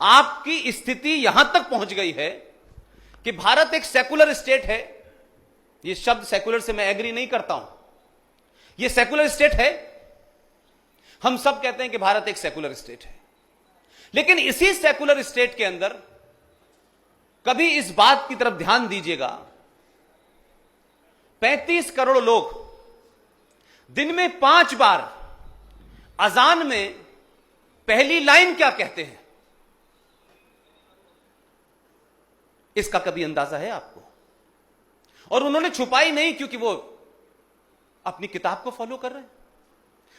आपकी स्थिति यहां तक पहुंच गई है कि भारत एक सेकुलर स्टेट है। ये शब्द सेकुलर से मैं एग्री नहीं करता हूं, ये सेकुलर स्टेट है। हम सब कहते हैं कि भारत एक सेकुलर स्टेट है, लेकिन इसी सेकुलर स्टेट के अंदर कभी इस बात की तरफ ध्यान दीजिएगा, 35 करोड़ लोग दिन में 5 बार अजान में पहली लाइन क्या कहते हैं, इसका कभी अंदाजा है आपको? और उन्होंने छुपाई नहीं, क्योंकि वो अपनी किताब को फॉलो कर रहे हैं।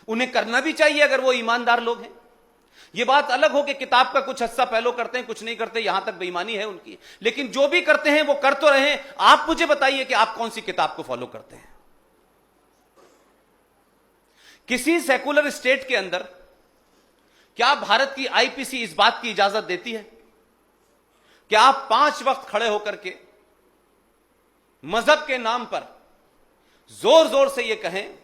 उन्हें करना भी चाहिए अगर वो ईमानदार लोग हैं। ये बात अलग हो कि किताब का कुछ हिस्सा फॉलो करते हैं, कुछ नहीं करते, यहां तक बेईमानी है उनकी, लेकिन जो भी करते हैं वो कर तो रहे हैं। आप मुझे बताइए कि आप कौन सी किताब को फॉलो करते हैं? किसी सेकुलर स्टेट के अंदर क्या भारत की आईपीसी इस बात की इजाजत देती है कि आप 5 वक्त खड़े होकर के मजहब के नाम पर जोर जोर से यह कहें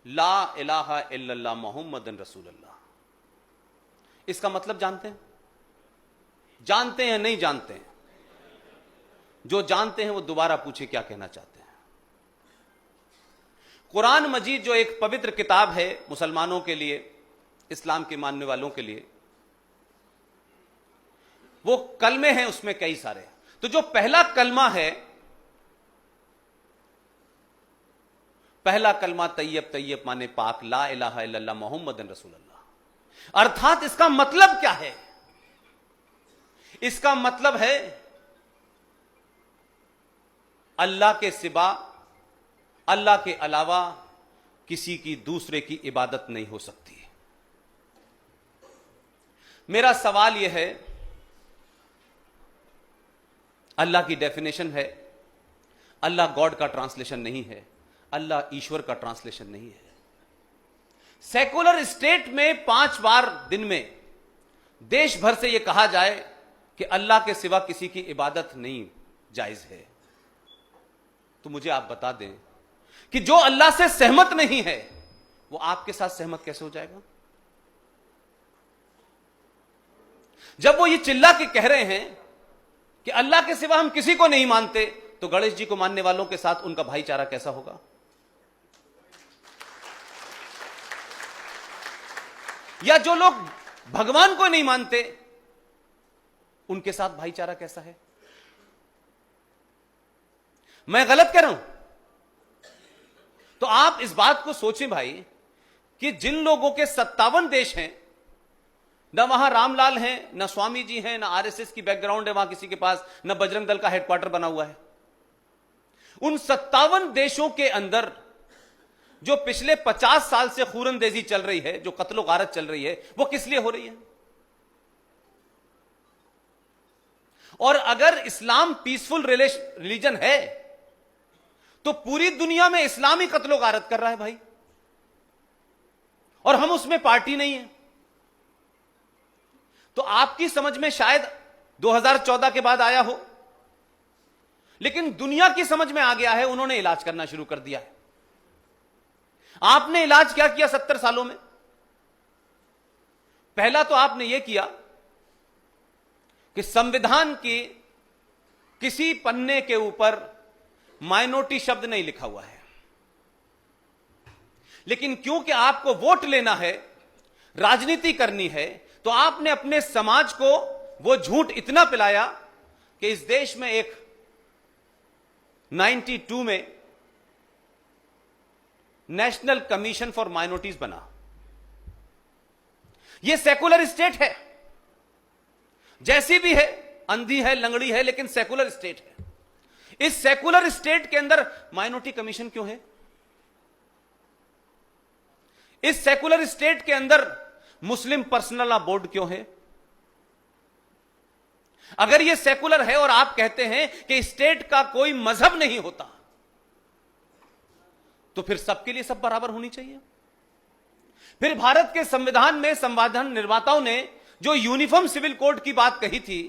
ला इलाहा इल्लल्लाह मुहम्मदन रसूलुल्लाह? इसका मतलब जानते हैं? जानते हैं नहीं जानते हैं? जो जानते हैं वो दोबारा पूछे क्या कहना चाहते हैं। कुरान मजीद जो एक पवित्र किताब है मुसलमानों के लिए, इस्लाम के मानने वालों के लिए, वो कलमे हैं उसमें कई सारे। तो जो पहला कलमा है, पहला कलमा तैयब, तैयब माने पाक, ला इलाहा इल्लल्लाह मुहम्मदन रसूलुल्लाह। अर्थात इसका मतलब क्या है? इसका मतलब है अल्लाह के सिवा, अल्लाह के अलावा किसी की दूसरे की इबादत नहीं हो सकती। मेरा सवाल यह है, अल्लाह की डेफिनेशन है, अल्लाह गॉड का ट्रांसलेशन नहीं है, अल्लाह ईश्वर का ट्रांसलेशन नहीं है। सेकुलर स्टेट में 5 बार दिन में देश भर से यह कहा जाए कि अल्लाह के सिवा किसी की इबादत नहीं जायज है, तो मुझे आप बता दें कि जो अल्लाह से सहमत नहीं है वो आपके साथ सहमत कैसे हो जाएगा? जब वो ये चिल्ला के कह रहे हैं कि अल्लाह के सिवा हम किसी को नहीं मानते, तो गणेश जी को मानने वालों के साथ उनका भाईचारा कैसा होगा? या जो लोग भगवान को नहीं मानते उनके साथ भाईचारा कैसा है? मैं गलत कह रहा हूं? तो आप इस बात को सोचें भाई कि जिन लोगों के 57 देश हैं, न वहां रामलाल हैं, न स्वामी जी हैं, न आरएसएस की बैकग्राउंड है वहां किसी के पास, न बजरंग दल का हेडक्वार्टर बना हुआ है, उन 57 देशों के अंदर जो पिछले 50 साल से खूरंदेजी चल रही है, जो कत्लो गारत चल रही है, वो किस लिए हो रही है? और अगर इस्लाम पीसफुल रिलीजन है तो पूरी दुनिया में इस्लाम ही कत्लो गारत कर रहा है भाई, और हम उसमें पार्टी नहीं है। तो आपकी समझ में शायद 2014 के बाद आया हो, लेकिन दुनिया की समझ में आ गया है, उन्होंने इलाज करना शुरू कर दिया है। आपने इलाज क्या किया 70 सालों में? पहला तो आपने यह किया कि संविधान के किसी पन्ने के ऊपर माइनॉरिटी शब्द नहीं लिखा हुआ है, लेकिन क्योंकि आपको वोट लेना है, राजनीति करनी है, तो आपने अपने समाज को वो झूठ इतना पिलाया कि इस देश में एक 92 में नेशनल कमीशन फॉर माइनॉरिटीज बना। यह सेकुलर स्टेट है, जैसी भी है, अंधी है, लंगड़ी है, लेकिन सेकुलर स्टेट है। इस सेकुलर स्टेट के अंदर माइनॉरिटी कमीशन क्यों है? इस सेकुलर स्टेट के अंदर मुस्लिम पर्सनल लॉ बोर्ड क्यों है? अगर यह सेकुलर है और आप कहते हैं कि स्टेट का कोई मजहब नहीं होता, तो फिर सबके लिए सब बराबर होनी चाहिए। फिर भारत के संविधान में संविधान निर्माताओं ने जो यूनिफॉर्म सिविल कोड की बात कही थी,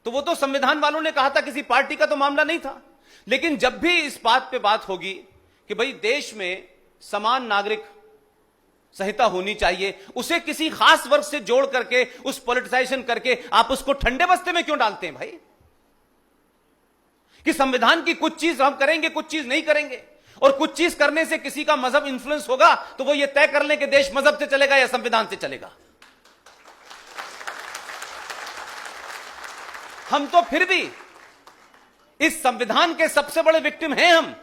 तो वो तो संविधान वालों ने कहा था, किसी पार्टी का तो मामला नहीं था। लेकिन जब भी इस बात पे बात होगी कि भाई देश में समान नागरिक संहिता होनी चाहिए, उसे किसी खास वर्ग से जोड़ करके उस पॉलिटिसाइजेशन करके आप उसको ठंडे बस्ते में क्यों डालते हैं भाई? कि संविधान की कुछ चीज हम करेंगे, कुछ चीज नहीं करेंगे, और कुछ चीज करने से किसी का मजहब इंफ्लुएंस होगा तो वो ये तय कर ले कि देश मजहब से चलेगा या संविधान से चलेगा। हम तो फिर भी इस संविधान के सबसे बड़े विक्टिम हैं हम,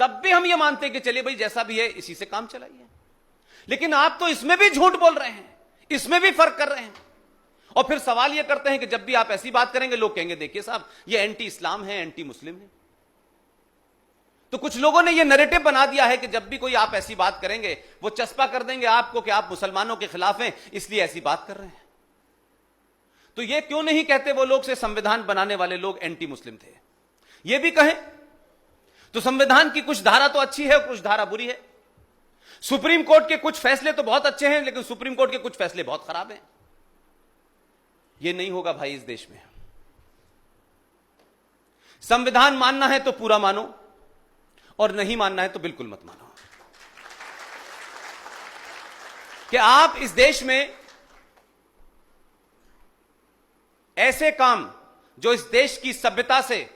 तब भी हम ये मानते हैं कि चलिए भाई जैसा भी है इसी से काम चलाइए। लेकिन आप तो इसमें भी झूठ बोल रहे हैं, इसमें भी फर्क कर रहे हैं, और फिर सवाल ये करते हैं कि जब भी आप ऐसी बात करेंगे लोग कहेंगे देखिए साहब ये एंटी इस्लाम है, एंटी मुस्लिम है। तो कुछ लोगों ने ये नैरेटिव बना दिया है कि जब भी कोई आप ऐसी बात करेंगे वो चस्पा कर देंगे आपको कि आप मुसलमानों के खिलाफ हैं, इसलिए ऐसी बात कर रहे हैं। तो ये क्यों नहीं कहते वो लोग से संविधान बनाने वाले लोग एंटी मुस्लिम थे? ये भी कहें तो संविधान की कुछ धारा तो अच्छी है और कुछ धारा बुरी है। सुप्रीम कोर्ट के कुछ फैसले तो बहुत अच्छे हैं, लेकिन सुप्रीम कोर्ट के कुछ फैसले बहुत खराब हैं। ये नहीं होगा भाई इस देश में। संविधान मानना है तो पूरा मानो, और नहीं मानना है तो बिल्कुल मत मानो। कि आप इस देश में ऐसे काम जो इस देश की सभ्यता से,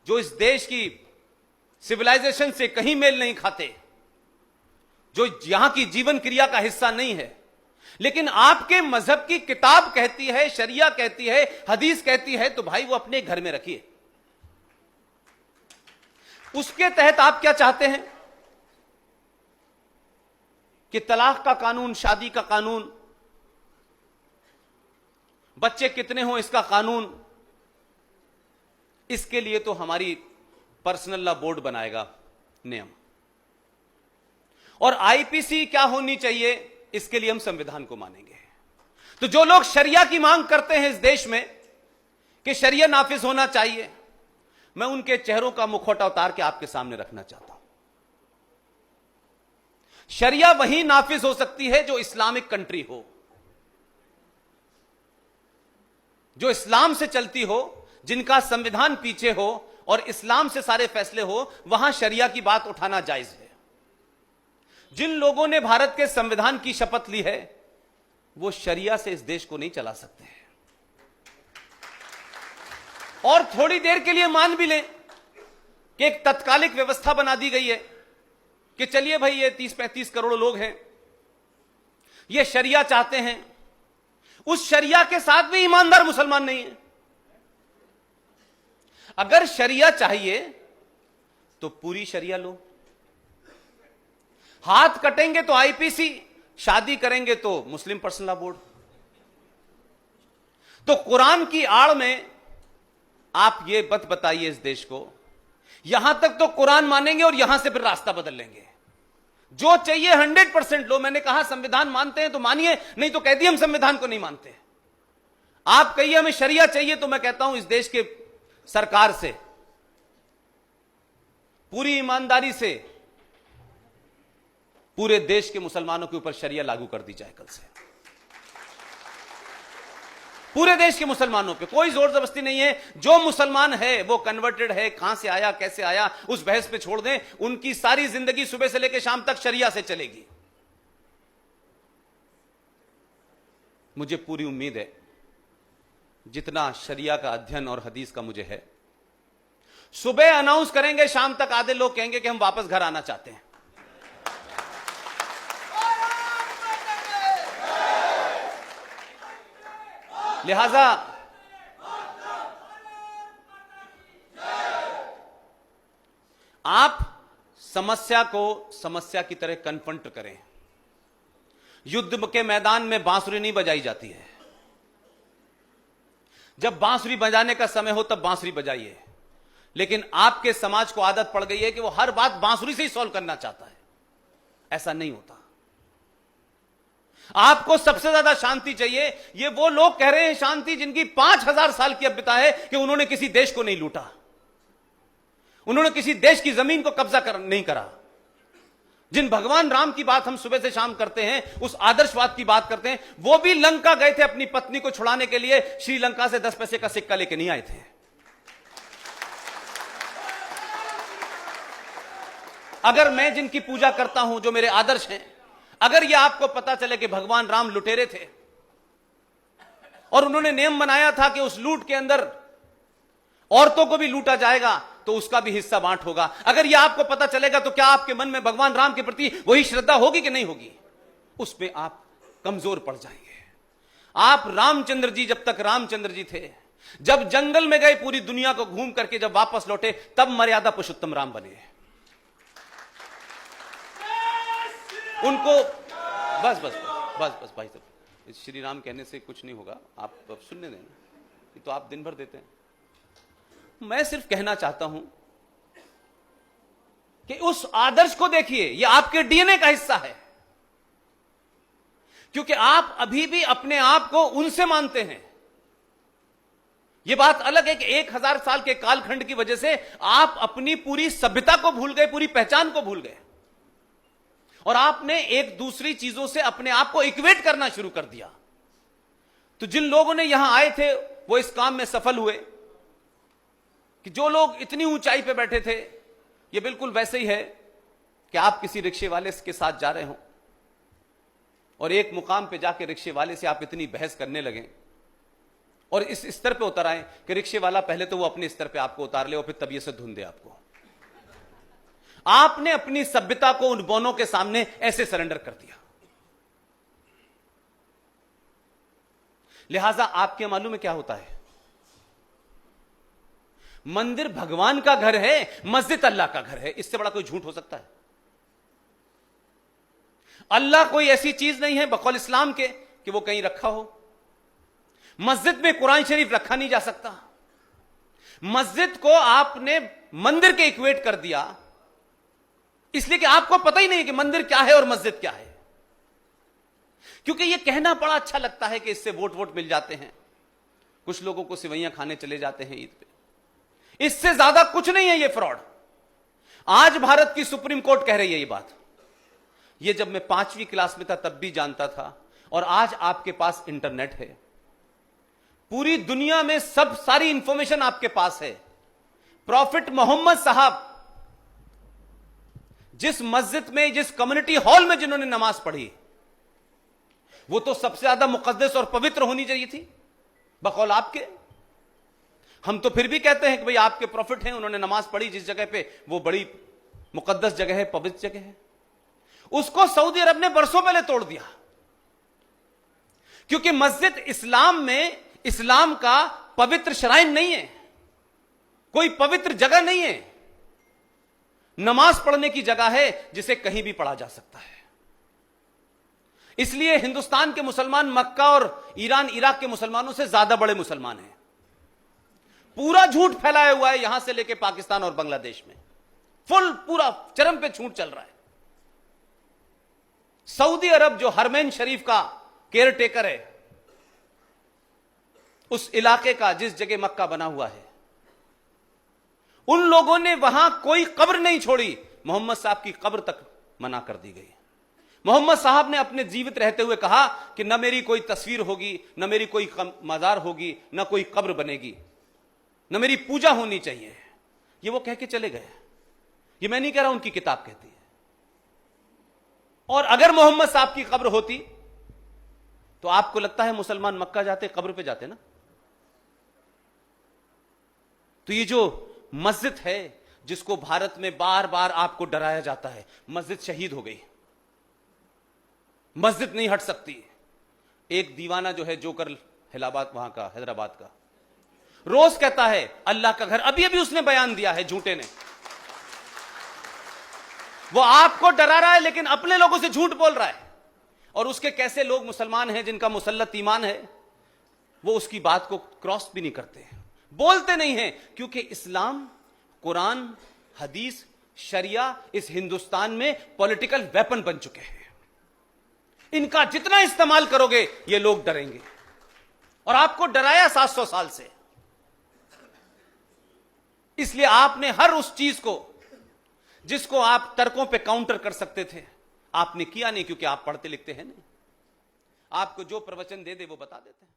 जो इस देश की सिविलाइजेशन से कहीं मेल नहीं खाते, जो यहां की जीवन क्रिया का हिस्सा नहीं है, लेकिन आपके मजहब की किताब कहती है, शरिया कहती है, हदीस कहती है, तो भाई वो अपने घर में रखिए। उसके तहत आप क्या चाहते हैं कि तलाक का कानून, शादी का कानून, बच्चे कितने हों इसका कानून, इसके लिए तो हमारी पर्सनल लॉ बोर्ड बनाएगा नियम, और आईपीसी क्या होनी चाहिए इसके लिए हम संविधान को मानेंगे। तो जो लोग शरिया की मांग करते हैं इस देश में कि शरिया नाफिज होना चाहिए, मैं उनके चेहरों का मुखौटा उतार के आपके सामने रखना चाहता हूं। शरिया वही नाफिज हो सकती है जो इस्लामिक कंट्री हो, जो इस्लाम से चलती हो, जिनका संविधान पीछे हो और इस्लाम से सारे फैसले हो, वहां शरिया की बात उठाना जायज है। जिन लोगों ने भारत के संविधान की शपथ ली है वो शरिया से इस देश को नहीं चला सकते हैं। और थोड़ी देर के लिए मान भी लें कि एक तत्कालिक व्यवस्था बना दी गई है कि चलिए भाई ये 30-35 करोड़ लोग हैं, ये शरिया चाहते हैं, उस शरिया के साथ भी ईमानदार मुसलमान नहीं है। अगर शरिया चाहिए तो पूरी शरिया लो, हाथ कटेंगे तो आईपीसी, शादी करेंगे तो मुस्लिम पर्सनल लॉ बोर्ड। तो कुरान की आड़ में आप ये मत बताइए इस देश को, यहां तक तो कुरान मानेंगे और यहां से फिर रास्ता बदल लेंगे। जो चाहिए 100% लो। मैंने कहा संविधान मानते हैं तो मानिए, नहीं तो कह दिए हम संविधान को नहीं मानते। आप कहिए हमें शरिया चाहिए, तो मैं कहता हूं इस देश के सरकार से पूरी ईमानदारी से पूरे देश के मुसलमानों के ऊपर शरिया लागू कर दी जाए। कल से पूरे देश के मुसलमानों पे कोई जोर जबरदस्ती नहीं है। जो मुसलमान है वो कन्वर्टेड है, कहां से आया कैसे आया उस बहस पे छोड़ दें। उनकी सारी जिंदगी सुबह से लेकर शाम तक शरिया से चलेगी। मुझे पूरी उम्मीद है, जितना शरिया का अध्ययन और हदीस का मुझे है, सुबह अनाउंस करेंगे, शाम तक आधे लोग कहेंगे कि हम वापस घर आना चाहते हैं। लिहाजा आप समस्या को समस्या की तरह कन्फ्रंट करें। युद्ध के मैदान में बांसुरी नहीं बजाई जाती है। जब बांसुरी बजाने का समय हो तब बांसुरी बजाइए। लेकिन आपके समाज को आदत पड़ गई है कि वो हर बात बांसुरी से ही सॉल्व करना चाहता है। ऐसा नहीं होता। आपको सबसे ज्यादा शांति चाहिए। ये वो लोग कह रहे हैं शांति जिनकी 5000 साल की अभिता है कि उन्होंने किसी देश को नहीं लूटा, उन्होंने किसी देश की जमीन को कब्जा नहीं करा। जिन भगवान राम की बात हम सुबह से शाम करते हैं, उस आदर्शवाद की बात करते हैं, वो भी लंका गए थे अपनी पत्नी को छुड़ाने के लिए। श्रीलंका से 10 पैसे का सिक्का लेके नहीं आए थे। अगर मैं जिनकी पूजा करता हूं, जो मेरे आदर्श हैं, अगर यह आपको पता चले कि भगवान राम लुटेरे थे और उन्होंने नियम बनाया था कि उस लूट के अंदर औरतों को भी लूटा जाएगा, तो उसका भी हिस्सा बांट होगा, अगर यह आपको पता चलेगा तो क्या आपके मन में भगवान राम के प्रति वही श्रद्धा होगी कि नहीं होगी? उसमें आप कमजोर पड़ जाएंगे। आप रामचंद्र जी, जब तक रामचंद्र जी थे, जब जंगल में गए, पूरी दुनिया को घूम करके जब वापस लौटे, तब मर्यादा पुरुषोत्तम राम बने। उनको बस बस बस बस भाई साहब, श्री राम कहने से कुछ नहीं होगा, आप सुनने देना, ये तो आप दिन भर देते हैं। मैं सिर्फ कहना चाहता हूं कि उस आदर्श को देखिए, ये आपके डीएनए का हिस्सा है, क्योंकि आप अभी भी अपने आप को उनसे मानते हैं। यह बात अलग है कि 1000 साल के कालखंड की वजह से आप अपनी पूरी सभ्यता को भूल गए, पूरी पहचान को भूल गए, और आपने एक दूसरी चीजों से अपने आप को इक्वेट करना शुरू कर दिया। तो जिन लोगों ने यहां आए थे वो इस काम में सफल हुए कि जो लोग इतनी ऊंचाई पे बैठे थे, ये बिल्कुल वैसे ही है कि आप किसी रिक्शे वाले के साथ जा रहे हो और एक मुकाम पे जाके रिक्शे वाले से आप इतनी बहस करने लगे और इस स्तर पे उतर आए कि रिक्शे वाला पहले तो वो अपने स्तर पे आपको उतार ले और फिर तबीयत से धुन दे आपको। आपने अपनी सभ्यता को उन बोनों के सामने ऐसे सरेंडर कर दिया। लिहाजा आपके मालूम है क्या होता है? मंदिर भगवान का घर है, मस्जिद अल्लाह का घर है। इससे बड़ा कोई झूठ हो सकता है? अल्लाह कोई ऐसी चीज नहीं है बकौल इस्लाम के कि वो कहीं रखा हो। मस्जिद में कुरान शरीफ रखा नहीं जा सकता। मस्जिद को आपने मंदिर के इक्वेट कर दिया, इसलिए कि आपको पता ही नहीं कि मंदिर क्या है और मस्जिद क्या है। क्योंकि यह कहना बड़ा अच्छा लगता है कि इससे वोट मिल जाते हैं, कुछ लोगों को सिवैयां खाने चले जाते हैं ईद पे। इससे ज्यादा कुछ नहीं है ये फ्रॉड। आज भारत की सुप्रीम कोर्ट कह रही है ये बात। ये जब मैं 5वीं क्लास में था तब भी जानता था, और आज आपके पास इंटरनेट है, पूरी दुनिया में सब सारी इंफॉर्मेशन आपके पास है। प्रॉफिट मोहम्मद साहब जिस मस्जिद में, जिस कम्युनिटी हॉल में जिन्होंने नमाज पढ़ी, वो तो सबसे ज्यादा मुकद्दस और पवित्र होनी चाहिए थी बकौल आपके। हम तो फिर भी कहते हैं कि भाई आपके प्रॉफिट हैं, उन्होंने नमाज पढ़ी जिस जगह पे, वो बड़ी मुकद्दस जगह है, पवित्र जगह है। उसको सऊदी अरब ने बरसों पहले तोड़ दिया, क्योंकि मस्जिद इस्लाम में इस्लाम का पवित्र श्राइन नहीं है, कोई पवित्र जगह नहीं है। नमाज पढ़ने की जगह है जिसे कहीं भी पढ़ा जा सकता है। इसलिए हिंदुस्तान के मुसलमान मक्का और ईरान इराक के मुसलमानों से ज्यादा बड़े मुसलमान हैं। पूरा झूठ फैलाया हुआ है यहां से लेकर पाकिस्तान और बांग्लादेश में, फुल पूरा चरम पे झूठ चल रहा है। सऊदी अरब जो हरमैन शरीफ का केयर टेकर है, उस इलाके का जिस जगह मक्का बना हुआ है, उन लोगों ने वहां कोई कब्र नहीं छोड़ी। मोहम्मद साहब की कब्र तक मना कर दी गई। मोहम्मद साहब ने अपने जीवित रहते हुए कहा कि न मेरी कोई तस्वीर होगी, न मेरी कोई मजार होगी, न कोई कब्र बनेगी, न मेरी पूजा होनी चाहिए। ये वो कह के चले गए। ये मैं नहीं कह रहा, उनकी किताब कहती है। और अगर मोहम्मद साहब की कब्र होती तो आपको लगता है मुसलमान मक्का जाते, कब्र पे जाते ना? तो ये जो मस्जिद है जिसको भारत में बार बार आपको डराया जाता है, मस्जिद शहीद हो गई, मस्जिद नहीं हट सकती। एक दीवाना जो है जोकर इलाहाबाद, वहां का, हैदराबाद का, रोज कहता है अल्लाह का घर। अभी अभी उसने बयान दिया है झूठे ने, वो आपको डरा रहा है लेकिन अपने लोगों से झूठ बोल रहा है। और उसके कैसे लोग मुसलमान हैं जिनका मुसल्लत ईमान है, वो उसकी बात को क्रॉस भी नहीं करते, बोलते नहीं हैं, क्योंकि इस्लाम, कुरान, हदीस, शरिया इस हिंदुस्तान में पॉलिटिकल वेपन बन चुके हैं। इनका जितना इस्तेमाल करोगे ये लोग डरेंगे, और आपको डराया 700 साल से। इसलिए आपने हर उस चीज को जिसको आप तर्कों पे काउंटर कर सकते थे, आपने किया नहीं, क्योंकि आप पढ़ते लिखते हैं नहीं। आपको जो प्रवचन दे दे वो बता देते हैं।